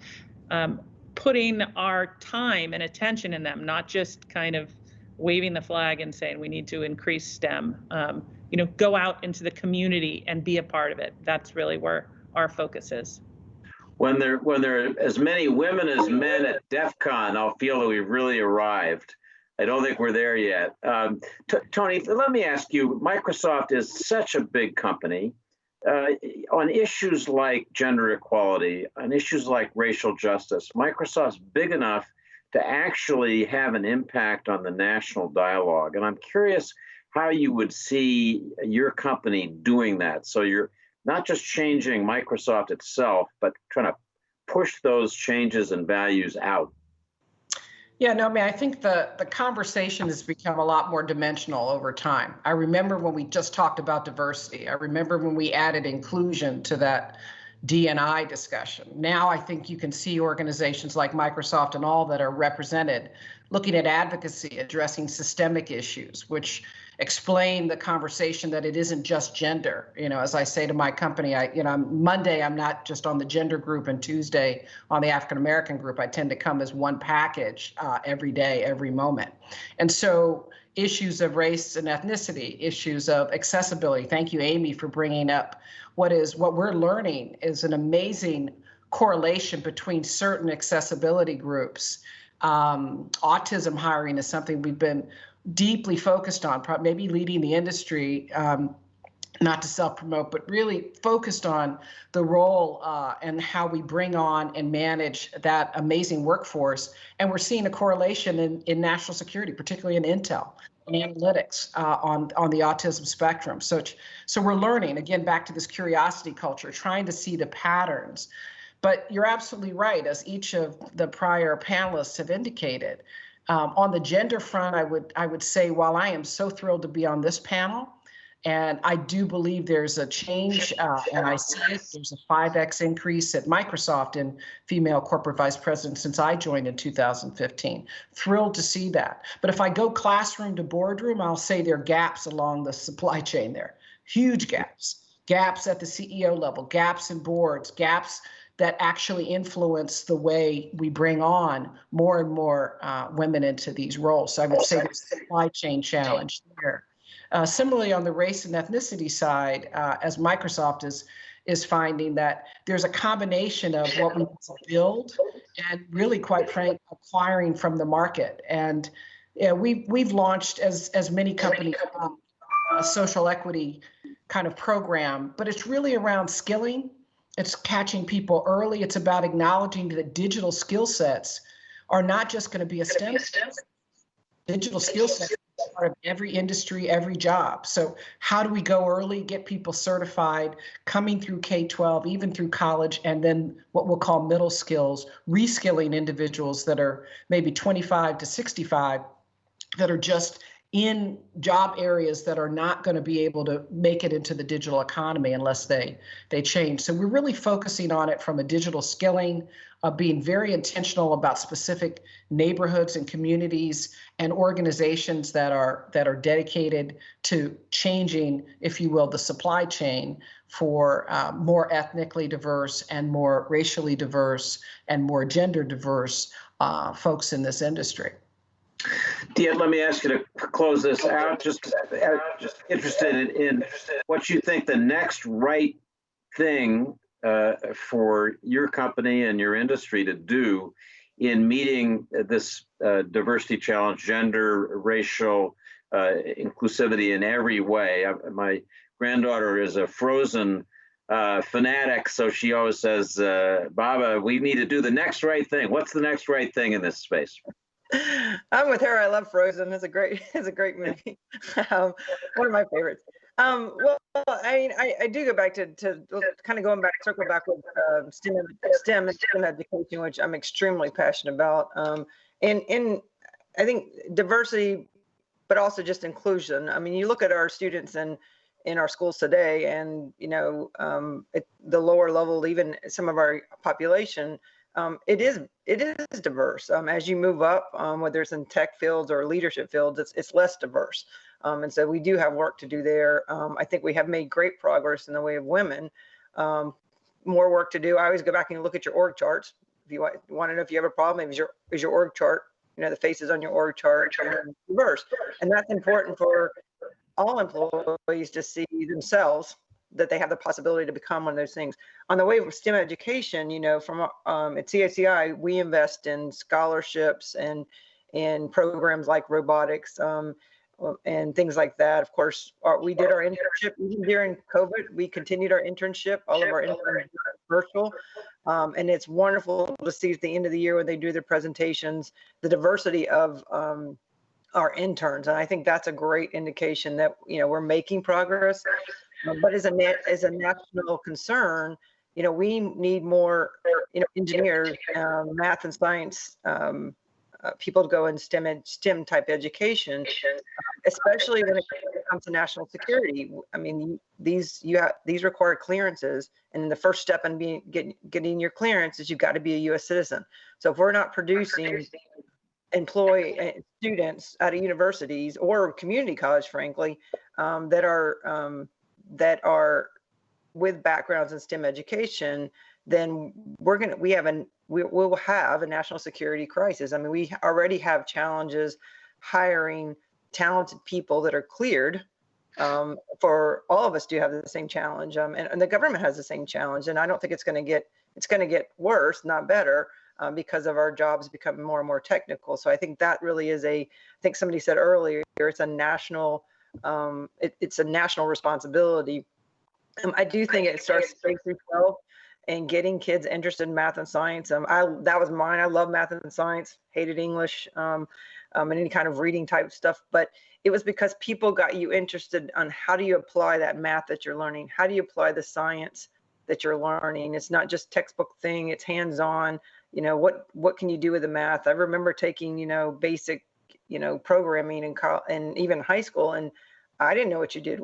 putting our time and attention in them, not just kind of waving the flag and saying we need to increase STEM. Go out into the community and be a part of it. That's really where our focus is. When there are as many women as men at DEF CON, I'll feel that we've really arrived. I don't think we're there yet. Toni, let me ask you, Microsoft is such a big company. On issues like gender equality, on issues like racial justice, Microsoft's big enough to actually have an impact on the national dialogue. And I'm curious how you would see your company doing that. So you're not just changing Microsoft itself, but trying to push those changes and values out. Yeah, no, I think the conversation has become a lot more dimensional over time. I remember when we just talked about diversity. I remember when we added inclusion to that D&I discussion. Now I think you can see organizations like Microsoft and all that are represented looking at advocacy, addressing systemic issues, which explain the conversation that it isn't just gender. As I say to my company, Monday I'm not just on the gender group, and Tuesday on the African American group. I tend to come as one package every day, every moment. And so issues of race and ethnicity, issues of accessibility. Thank you, Amy, for bringing up what we're learning is an amazing correlation between certain accessibility groups. Autism hiring is something we've been deeply focused on, maybe leading the industry, not to self-promote, but really focused on the role and how we bring on and manage that amazing workforce. And we're seeing a correlation in national security, particularly in intel and analytics on the autism spectrum. So we're learning, again, back to this curiosity culture, trying to see the patterns. But you're absolutely right, as each of the prior panelists have indicated. On the gender front, I would say, while I am so thrilled to be on this panel, and I do believe there's a change, and I see it, there's a 5x increase at Microsoft in female corporate vice presidents since I joined in 2015. Thrilled to see that. But if I go classroom to boardroom, I'll say there are gaps along the supply chain there, huge gaps. Gaps at the CEO level, gaps in boards, gaps that actually influence the way we bring on more and more women into these roles. So I would say there's a supply chain challenge there. Similarly, on the race and ethnicity side, as Microsoft is finding that there's a combination of what we need to build and really, quite frankly, acquiring from the market. And Yeah, we've launched as many companies a social equity kind of program, but it's really around skilling. It's catching people early. It's about acknowledging that digital skill sets are not just going to be a STEM. Digital skill sets are part of every industry, every job. So how do we go early, get people certified, coming through K-12, even through college, and then what we'll call middle skills, reskilling individuals that are maybe 25 to 65 that are just in job areas that are not going to be able to make it into the digital economy unless they change. So we're really focusing on it from a digital skilling, being very intentional about specific neighborhoods and communities and organizations that are dedicated to changing, if you will, the supply chain for more ethnically diverse and more racially diverse and more gender diverse folks in this industry. DeEtte, let me ask you to close this out. Just interested in what you think the next right thing for your company and your industry to do in meeting this diversity challenge, gender, racial inclusivity in every way. My granddaughter is a Frozen fanatic, so she always says, Baba, we need to do the next right thing. What's the next right thing in this space? I'm with her. I love Frozen. It's a great movie. One of my favorites. Well, I mean, I do go back to kind of circle back with STEM and STEM education, which I'm extremely passionate about. And I think diversity, but also just inclusion. I mean, you look at our students in our schools today, and at the lower level, even some of our population. It is diverse. As you move up, whether it's in tech fields or leadership fields, it's less diverse. And so we do have work to do there. I think we have made great progress in the way of women. More work to do. I always go back and look at your org charts. If you want to know if you have a problem, is your org chart, the faces on your org chart are diverse. And that's important for all employees to see themselves, that they have the possibility to become one of those things. On the way of STEM education, from at CACI, we invest in scholarships and in programs like robotics and things like that. Of course, we did our internship even during COVID. We continued our internship. All of our interns were virtual. And it's wonderful to see at the end of the year when they do their presentations, the diversity of our interns. And I think that's a great indication that, we're making progress. But as a national concern, we need more, engineers, math and science people to go in STEM type education, especially when it comes to national security. I mean, these require clearances, and the first step in getting your clearance is you've got to be a U.S. citizen. So if we're not producing students out of universities or community college, frankly, that are with backgrounds in STEM education, then we'll have a national security crisis. I mean, we already have challenges hiring talented people that are cleared. For all of us do have the same challenge, and the government has the same challenge. And I don't think it's going to get worse, not better, because of our jobs becoming more and more technical. So I think that really is I think somebody said earlier, it's a national. It's a national responsibility. I do think it starts K through 12 and getting kids interested in math and science. That was mine. I love math and science, hated English, and any kind of reading type stuff. But it was because people got you interested on how do you apply that math that you're learning? How do you apply the science that you're learning? It's not just textbook thing. It's hands-on. What can you do with the math? I remember taking, basic programming and even high school, and I didn't know what you did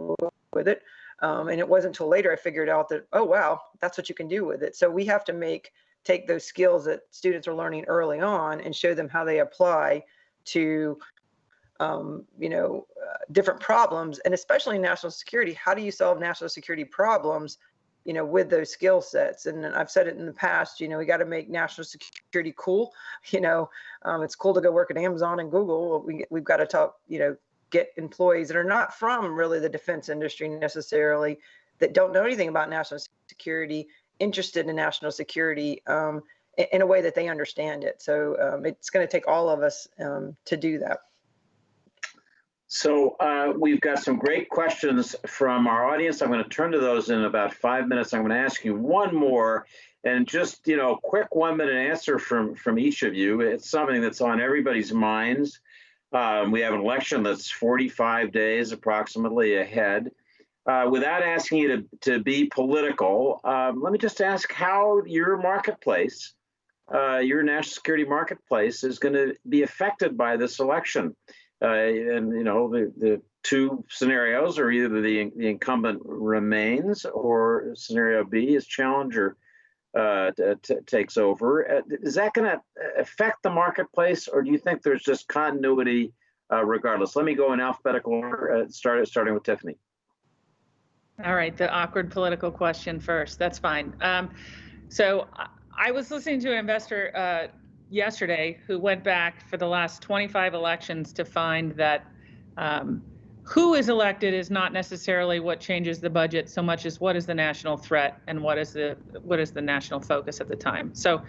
with it. And it wasn't until later I figured out that, oh, wow, that's what you can do with it. So we have to take those skills that students are learning early on and show them how they apply to, different problems, and especially national security. How do you solve national security problems, with those skill sets? And I've said it in the past, we got to make national security cool. It's cool to go work at Amazon and Google. We've got to get employees that are not from really the defense industry necessarily, that don't know anything about national security, interested in national security in a way that they understand it. So it's going to take all of us to do that. So we've got some great questions from our audience. I'm going to turn to those in about 5 minutes. I'm going to ask you one more, and just, quick 1 minute answer from each of you. It's something that's on everybody's minds. We have an election that's 45 days approximately ahead. Without asking you to be political, let me just ask how your marketplace, your national security marketplace, is going to be affected by this election. And the two scenarios are either the incumbent remains, or scenario B is challenger takes over. Is that going to affect the marketplace, or do you think there's just continuity regardless? Let me go in alphabetical order, starting with Tiffany. All right, the awkward political question first. That's fine. So I was listening to an investor yesterday who went back for the last 25 elections to find that who is elected is not necessarily what changes the budget so much as what is the national threat and what is the national focus at the time. So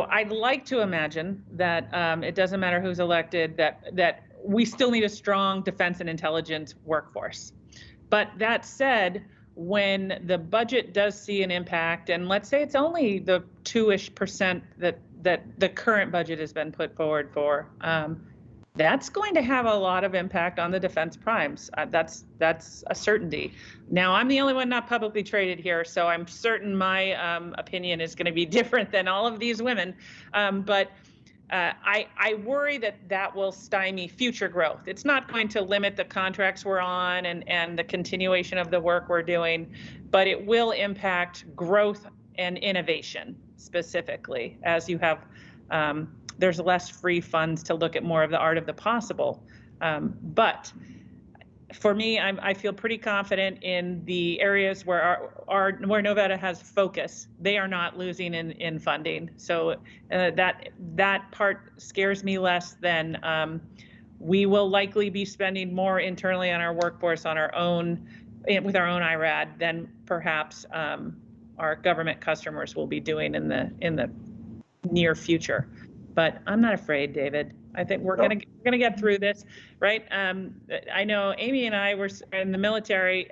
I'd like to imagine that it doesn't matter who's elected, that we still need a strong defense and intelligence workforce. But that said, when the budget does see an impact, and let's say it's only the 2-ish% that the current budget has been put forward for, that's going to have a lot of impact on the defense primes. That's a certainty. Now, I'm the only one not publicly traded here, so I'm certain my opinion is going to be different than all of these women. But I worry that will stymie future growth. It's not going to limit the contracts we're on and the continuation of the work we're doing, but it will impact growth and innovation specifically, as you have, there's less free funds to look at more of the art of the possible. But for me, I feel pretty confident in the areas where where Novetta has focus. They are not losing in funding, so that part scares me less than we will likely be spending more internally on our workforce on our own with our own IRAD than perhaps our government customers will be doing in the near future. But I'm not afraid, David. I think we're gonna get through this, right? I know Amy and I were in the military.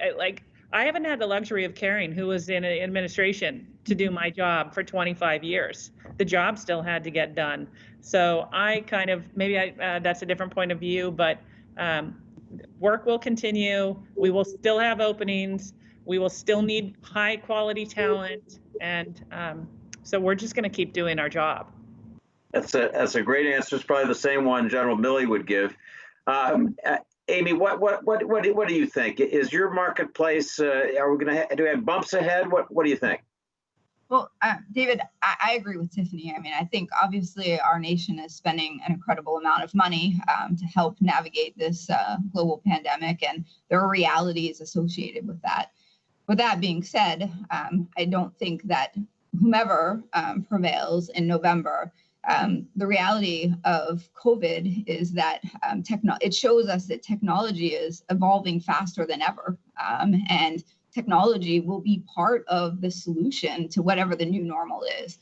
I haven't had the luxury of caring who was in administration to do my job for 25 years. The job still had to get done. So I kind of that's a different point of view, but work will continue. We will still have openings. We will still need high quality talent, and so we're just going to keep doing our job. That's a great answer. It's probably the same one General Milley would give. Amy, what do you think? Is your marketplace? Are we do we have bumps ahead? What do you think? Well, David, I agree with Tiffany. I mean, I think obviously our nation is spending an incredible amount of money to help navigate this global pandemic, and there are realities associated with that. With that being said, I don't think that whomever prevails in November, the reality of COVID is that it shows us that technology is evolving faster than ever, and technology will be part of the solution to whatever the new normal is.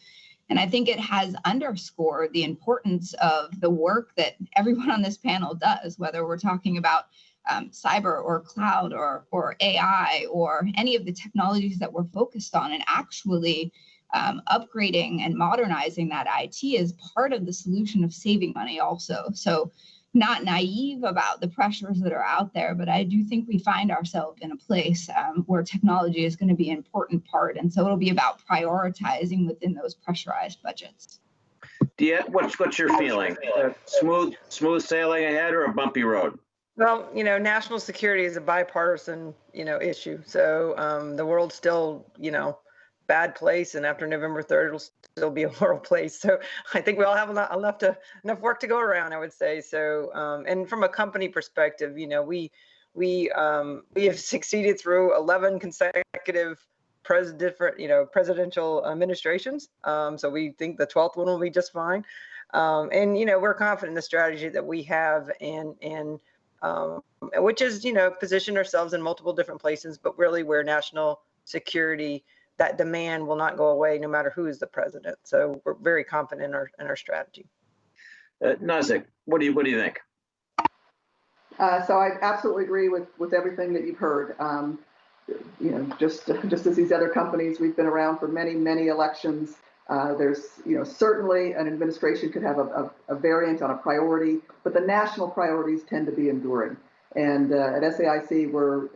And I think it has underscored the importance of the work that everyone on this panel does, whether we're talking about cyber or cloud or AI or any of the technologies that we're focused on, and actually upgrading and modernizing that IT is part of the solution of saving money also. So not naive about the pressures that are out there, but I do think we find ourselves in a place where technology is going to be an important part. And so it'll be about prioritizing within those pressurized budgets. DeEtte, what's your feeling? Smooth sailing ahead or a bumpy road? Well, national security is a bipartisan, issue. So the world's still, bad place, and after November 3rd, it'll still be a horrible place. So I think we all have enough work to go around, I would say. So, and from a company perspective, we have succeeded through 11 consecutive presidential administrations. So we think the 12th one will be just fine. And we're confident in the strategy that we have, and which is position ourselves in multiple different places, but really where national security, that demand will not go away no matter who is the president. So we're very confident in our strategy. Nazzic, what do you think? So I absolutely agree with everything that you've heard. Just as these other companies, we've been around for many, many elections. There's, certainly an administration could have a variant on a priority, but the national priorities tend to be enduring. And at SAIC, we're,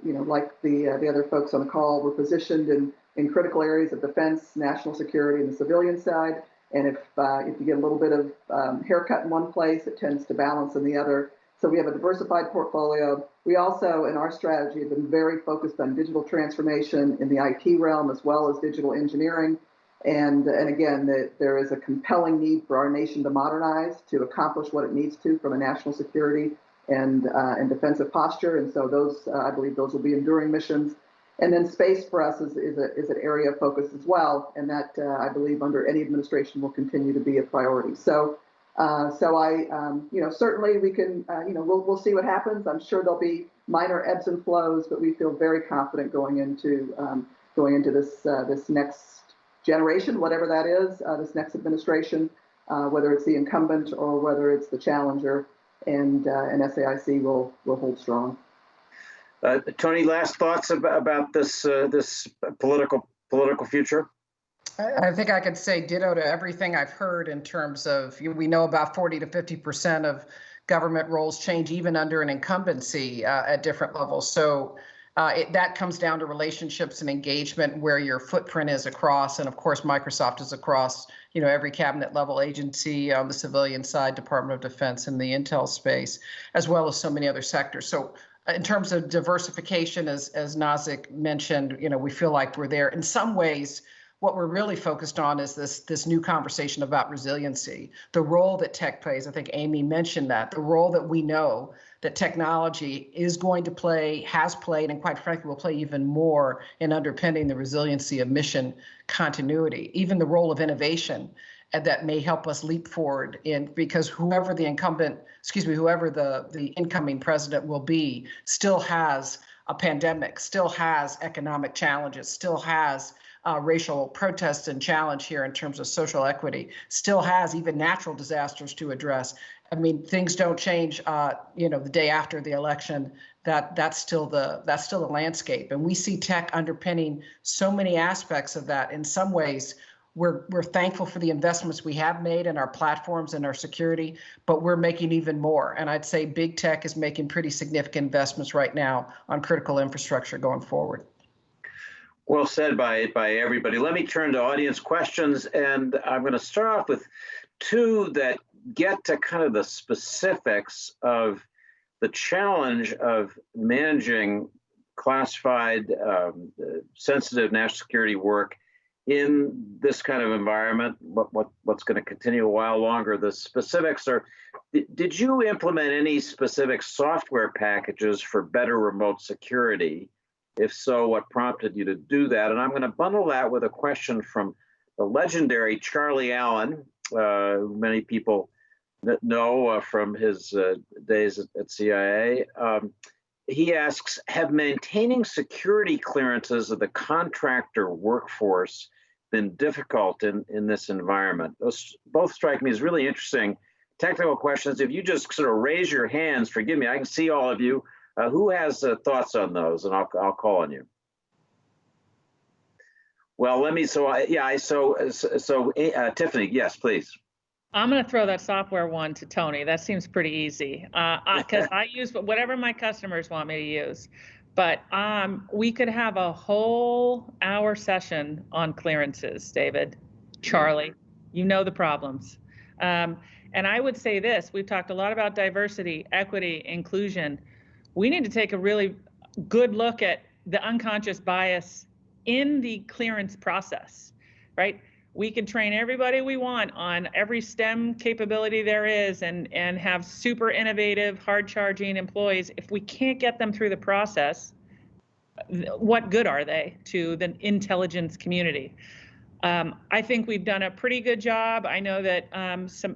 like the other folks on the call, we're positioned in critical areas of defense, national security, and the civilian side. And if you get a little bit of haircut in one place, it tends to balance in the other. So we have a diversified portfolio. We also, in our strategy, have been very focused on digital transformation in the IT realm as well as digital engineering. And again, there is a compelling need for our nation to modernize to accomplish what it needs to from a national security and defensive posture. And so those, I believe, those will be enduring missions. And then space for us is an area of focus as well, and that I believe under any administration will continue to be a priority. So certainly we can, we'll see what happens. I'm sure there'll be minor ebbs and flows, but we feel very confident going into this next generation, whatever that is, this next administration, whether it's the incumbent or whether it's the challenger, and SAIC will hold strong. Toni, last thoughts about this political future? I think I could say ditto to everything I've heard in terms of, we know about 40 to 50% of government roles change even under an incumbency at different levels. So that comes down to relationships and engagement where your footprint is across. And of course, Microsoft is across, every cabinet level agency on the civilian side, Department of Defense in the intel space, as well as so many other sectors. So in terms of diversification, as Nazzic mentioned, we feel like we're there. In some ways, what we're really focused on is this new conversation about resiliency, the role that tech plays. I think Amy mentioned that, the role that we know that technology is going to play, has played, and quite frankly will play even more in underpinning the resiliency of mission continuity, even the role of innovation that may help us leap forward because whoever the incoming president will be still has a pandemic, still has economic challenges, still has racial protest and challenge here in terms of social equity, still has even natural disasters to address. I mean, things don't change, the day after the election. That's still the landscape, and we see tech underpinning so many aspects of that. In some ways, we're thankful for the investments we have made in our platforms and our security, but we're making even more. And I'd say big tech is making pretty significant investments right now on critical infrastructure going forward. Well said by everybody. Let me turn to audience questions, and I'm going to start off with two that get to kind of the specifics of the challenge of managing classified, sensitive national security work in this kind of environment. What's going to continue a while longer? The specifics are: did you implement any specific software packages for better remote security? If so, what prompted you to do that? And I'm going to bundle that with a question from the legendary Charlie Allen, who many people know from his days at CIA. He asks, have maintaining security clearances of the contractor workforce been difficult in this environment? Those both strike me as really interesting technical questions. If you just sort of raise your hands, forgive me, I can see all of you. Who has thoughts on those? And I'll call on you. Well, let me. Tiffanny, yes, please. I'm going to throw that software one to Toni. That seems pretty easy because I use whatever my customers want me to use. But we could have a whole hour session on clearances, David, Charlie. You know the problems. And I would say this: we've talked a lot about diversity, equity, inclusion. We need to take a really good look at the unconscious bias in the clearance process, right? We can train everybody we want on every STEM capability there is and have super innovative, hard-charging employees. If we can't get them through the process, what good are they to the intelligence community? I think we've done a pretty good job. I know that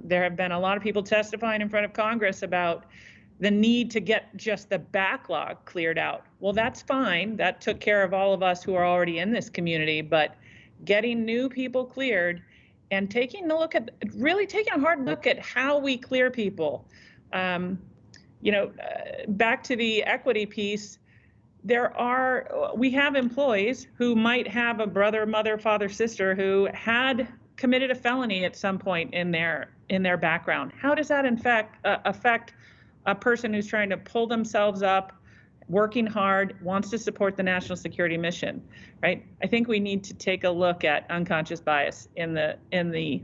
there have been a lot of people testifying in front of Congress about the need to get just the backlog cleared out. Well, that's fine. That took care of all of us who are already in this community, but getting new people cleared and taking a hard look at how we clear people. back to the equity piece, we have employees who might have a brother, mother, father, sister who had committed a felony at some point in their background. How does that affect a person who's trying to pull themselves up, working hard, wants to support the national security mission, right? I think we need to take a look at unconscious bias in the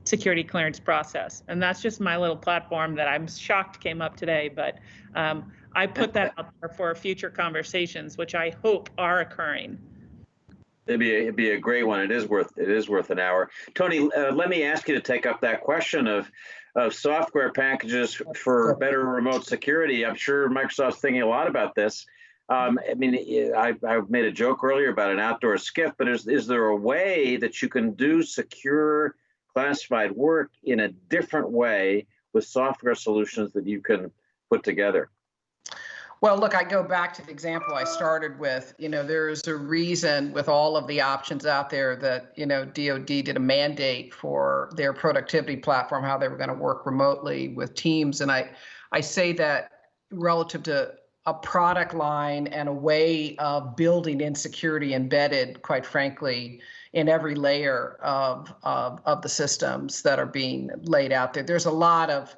security clearance process. And that's just my little platform that I'm shocked came up today, but I put that out there for future conversations, which I hope are occurring. It'd be a great one. It is worth an hour. Toni, let me ask you to take up that question of software packages for better remote security. I'm sure Microsoft's thinking a lot about this. I mean, I made a joke earlier about an outdoor skiff, but is there a way that you can do secure classified work in a different way with software solutions that you can put together? Well, look, I go back to the example I started with. There's a reason with all of the options out there that, DoD did a mandate for their productivity platform, how they were going to work remotely with teams. And I say that relative to a product line and a way of building in security embedded, quite frankly, in every layer of the systems that are being laid out there. There's a lot of,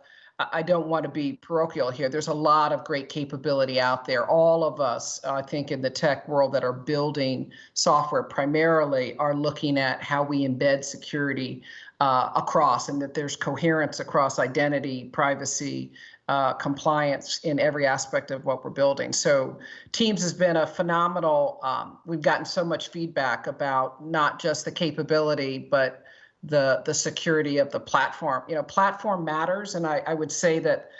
I don't want to be parochial here, there's a lot of great capability out there. All of us, I think, in the tech world that are building software primarily are looking at how we embed security across, and that there's coherence across identity, privacy, compliance in every aspect of what we're building. So Teams has been a phenomenal, we've gotten so much feedback about not just the capability, but the security of the platform. Platform matters. And I would say that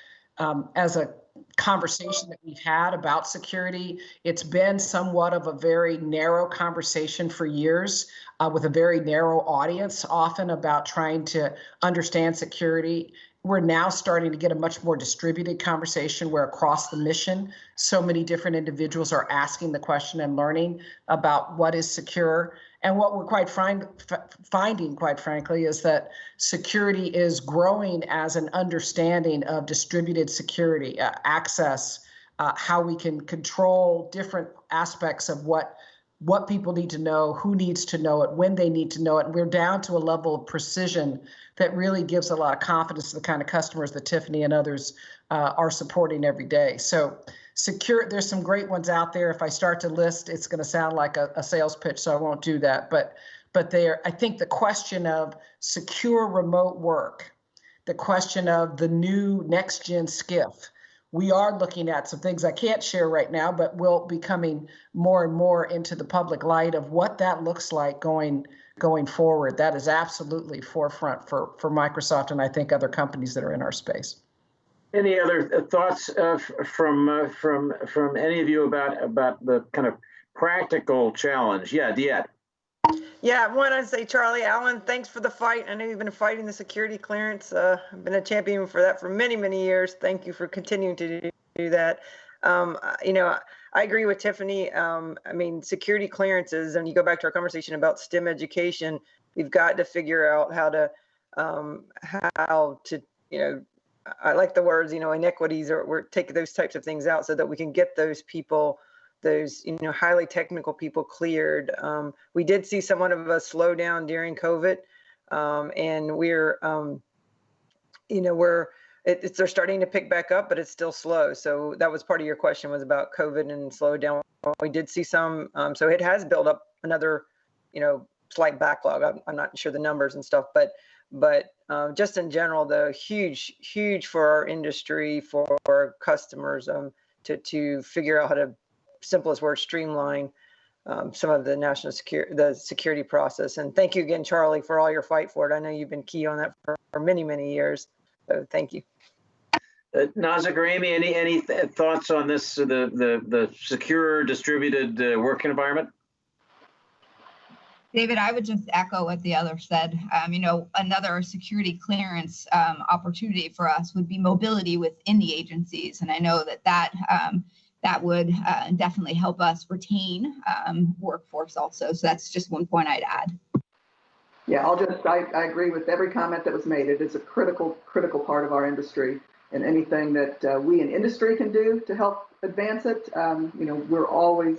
as a conversation that we've had about security, it's been somewhat of a very narrow conversation for years with a very narrow audience, often about trying to understand security. We're now starting to get a much more distributed conversation where across the mission, so many different individuals are asking the question and learning about what is secure. And what we're finding, quite frankly, is that security is growing as an understanding of distributed security, access, how we can control different aspects of what people need to know, who needs to know it, when they need to know it. And we're down to a level of precision that really gives a lot of confidence to the kind of customers that Tiffanny and others are supporting every day. So there's some great ones out there. If I start to list, it's going to sound like a sales pitch, so I won't do that. But I think the question of secure remote work, the question of the new next gen skiff, we are looking at some things I can't share right now, but will be coming more and more into the public light of what that looks like going forward. That is absolutely forefront for Microsoft and I think other companies that are in our space. Any other thoughts from any of you about the kind of practical challenge? Yeah, DeEtte. Yeah, I want to say, Charlie Allen, thanks for the fight. I know you've been fighting the security clearance. I've been a champion for that for many, many years. Thank you for continuing to do that. I agree with Tiffanny. I mean, security clearances, and you go back to our conversation about STEM education, we've got to figure out how to, I like the words, inequities, or we're taking those types of things out so that we can get those people, those, highly technical people cleared. We did see someone of us slow down during COVID, and they're starting to pick back up, but it's still slow. So that was part of your question, was about COVID and slow down. We did see some, so it has built up another, slight backlog. I'm not sure the numbers and stuff, but just in general, though, huge for our industry, for our customers, to figure out how to, simplest word, streamline some of the the security process. And thank you again, Charlie, for all your fight for it. I know you've been key on that for many, many years. So thank you. Nazzic or Amy, any thoughts on this, the secure distributed work environment? David, I would just echo what the other said. Another security clearance opportunity for us would be mobility within the agencies. And I know that would definitely help us retain workforce also. So that's just one point I'd add. Yeah, I agree with every comment that was made. It is a critical part of our industry. and anything that we in industry can do to help advance it, we're always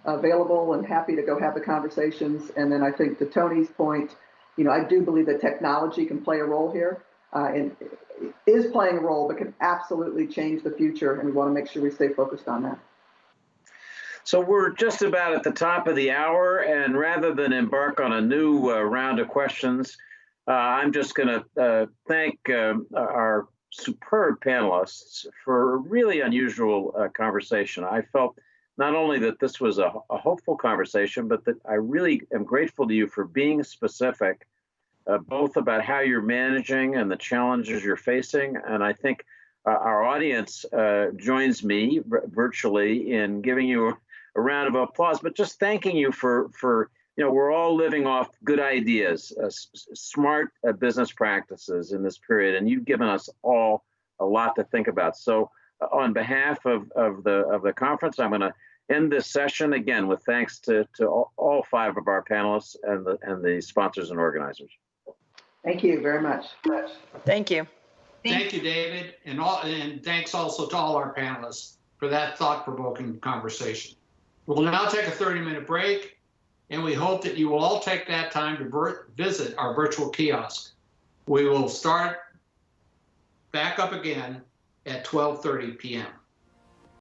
available and happy to go have the conversations. And then I think to Toni's point, I do believe that technology can play a role here, and is playing a role, but can absolutely change the future. And we want to make sure we stay focused on that. So we're just about at the top of the hour, and rather than embark on a new round of questions, I'm just going to thank our superb panelists for a really unusual conversation. I felt not only that this was a hopeful conversation, but that I really am grateful to you for being specific, both about how you're managing and the challenges you're facing. And I think our audience joins me virtually in giving you a round of applause, but just thanking you for we're all living off good ideas, smart business practices in this period, and you've given us all a lot to think about. So on behalf of the conference, I'm going to end this session again with thanks to all 5 of our panelists and the sponsors and organizers. Thank you very much. Thank you. Thank you, David, and thanks also to all our panelists for that thought-provoking conversation. We'll now take a 30-minute break, and we hope that you will all take that time to visit our virtual kiosk. We will start back up again at 12:30 p.m.